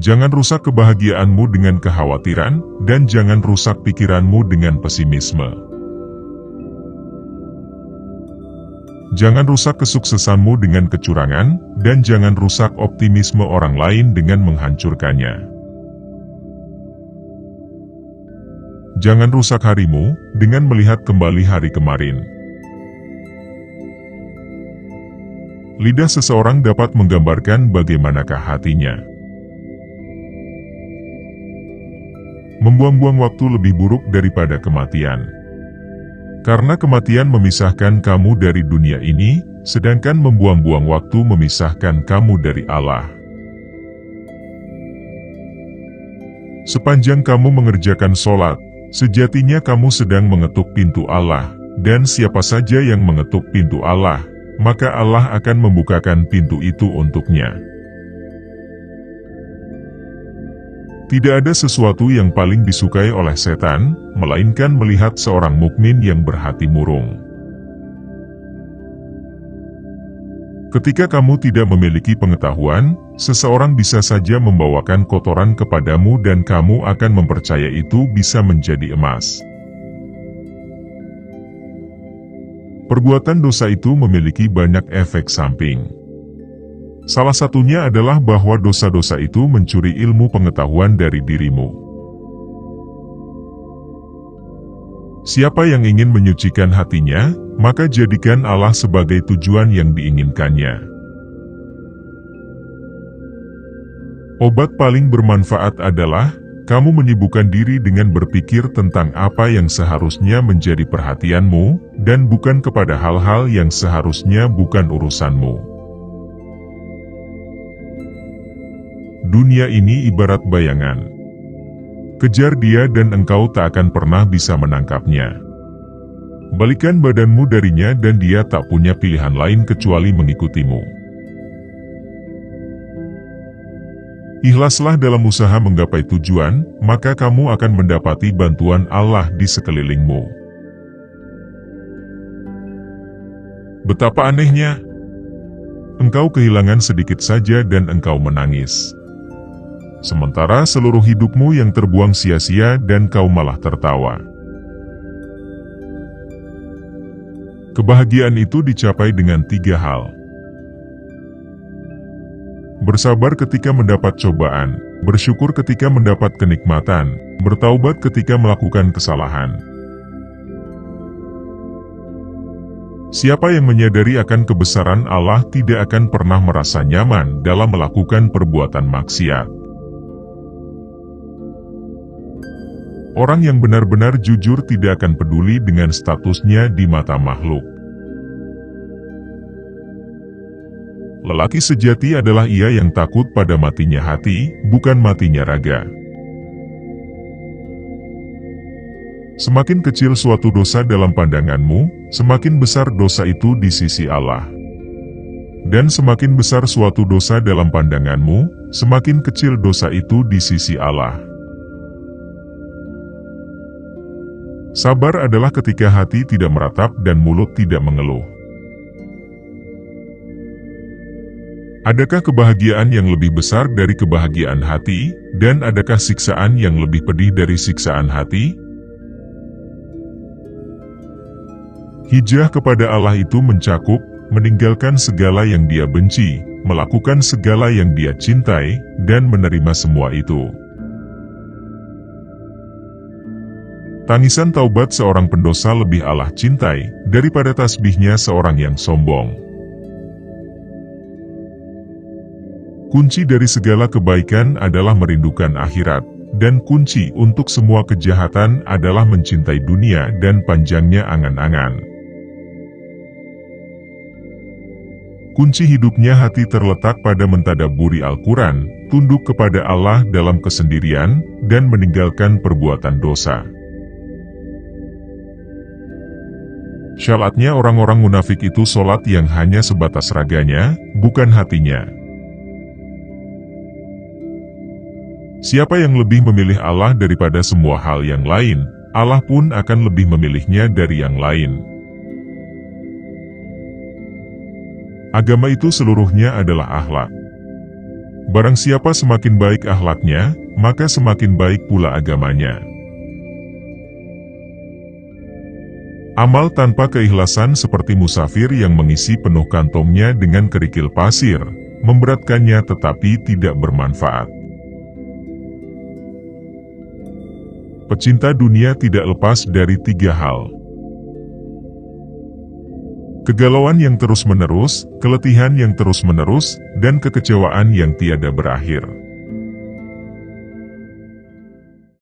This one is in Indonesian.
Jangan rusak kebahagiaanmu dengan kekhawatiran, dan jangan rusak pikiranmu dengan pesimisme. Jangan rusak kesuksesanmu dengan kecurangan, dan jangan rusak optimisme orang lain dengan menghancurkannya. Jangan rusak harimu dengan melihat kembali hari kemarin. Lidah seseorang dapat menggambarkan bagaimanakah hatinya. Membuang-buang waktu lebih buruk daripada kematian. Karena kematian memisahkan kamu dari dunia ini, sedangkan membuang-buang waktu memisahkan kamu dari Allah. Sepanjang kamu mengerjakan sholat, sejatinya kamu sedang mengetuk pintu Allah, dan siapa saja yang mengetuk pintu Allah, maka Allah akan membukakan pintu itu untuknya. Tidak ada sesuatu yang paling disukai oleh setan, melainkan melihat seorang mukmin yang berhati murung. Ketika kamu tidak memiliki pengetahuan, seseorang bisa saja membawakan kotoran kepadamu dan kamu akan mempercaya itu bisa menjadi emas. Perbuatan dosa itu memiliki banyak efek samping. Salah satunya adalah bahwa dosa-dosa itu mencuri ilmu pengetahuan dari dirimu. Siapa yang ingin menyucikan hatinya, maka jadikan Allah sebagai tujuan yang diinginkannya. Obat paling bermanfaat adalah, kamu menyibukkan diri dengan berpikir tentang apa yang seharusnya menjadi perhatianmu, dan bukan kepada hal-hal yang seharusnya bukan urusanmu. Dunia ini ibarat bayangan. Kejar dia dan engkau tak akan pernah bisa menangkapnya. Balikan badanmu darinya dan dia tak punya pilihan lain kecuali mengikutimu. Ikhlaslah dalam usaha menggapai tujuan, maka kamu akan mendapati bantuan Allah di sekelilingmu. Betapa anehnya. Engkau kehilangan sedikit saja dan engkau menangis. Sementara seluruh hidupmu yang terbuang sia-sia dan kau malah tertawa. Kebahagiaan itu dicapai dengan 3 hal. Bersabar ketika mendapat cobaan, bersyukur ketika mendapat kenikmatan, bertaubat ketika melakukan kesalahan. Siapa yang menyadari akan kebesaran Allah tidak akan pernah merasa nyaman dalam melakukan perbuatan maksiat. Orang yang benar-benar jujur tidak akan peduli dengan statusnya di mata makhluk. Lelaki sejati adalah ia yang takut pada matinya hati, bukan matinya raga. Semakin kecil suatu dosa dalam pandanganmu, semakin besar dosa itu di sisi Allah. Dan semakin besar suatu dosa dalam pandanganmu, semakin kecil dosa itu di sisi Allah. Sabar adalah ketika hati tidak meratap dan mulut tidak mengeluh. Adakah kebahagiaan yang lebih besar dari kebahagiaan hati, dan adakah siksaan yang lebih pedih dari siksaan hati? Hijrah kepada Allah itu mencakup, meninggalkan segala yang dia benci, melakukan segala yang dia cintai, dan menerima semua itu. Tangisan taubat seorang pendosa lebih Allah cintai, daripada tasbihnya seorang yang sombong. Kunci dari segala kebaikan adalah merindukan akhirat, dan kunci untuk semua kejahatan adalah mencintai dunia dan panjangnya angan-angan. Kunci hidupnya hati terletak pada mentadabburi Al-Quran, tunduk kepada Allah dalam kesendirian, dan meninggalkan perbuatan dosa. Syaratnya orang-orang munafik itu sholat yang hanya sebatas raganya, bukan hatinya. Siapa yang lebih memilih Allah daripada semua hal yang lain, Allah pun akan lebih memilihnya dari yang lain. Agama itu seluruhnya adalah akhlak. Barang siapa semakin baik akhlaknya, maka semakin baik pula agamanya. Amal tanpa keikhlasan seperti musafir yang mengisi penuh kantongnya dengan kerikil pasir, memberatkannya tetapi tidak bermanfaat. Pecinta dunia tidak lepas dari 3 hal. Kegalauan yang terus-menerus, keletihan yang terus-menerus, dan kekecewaan yang tiada berakhir.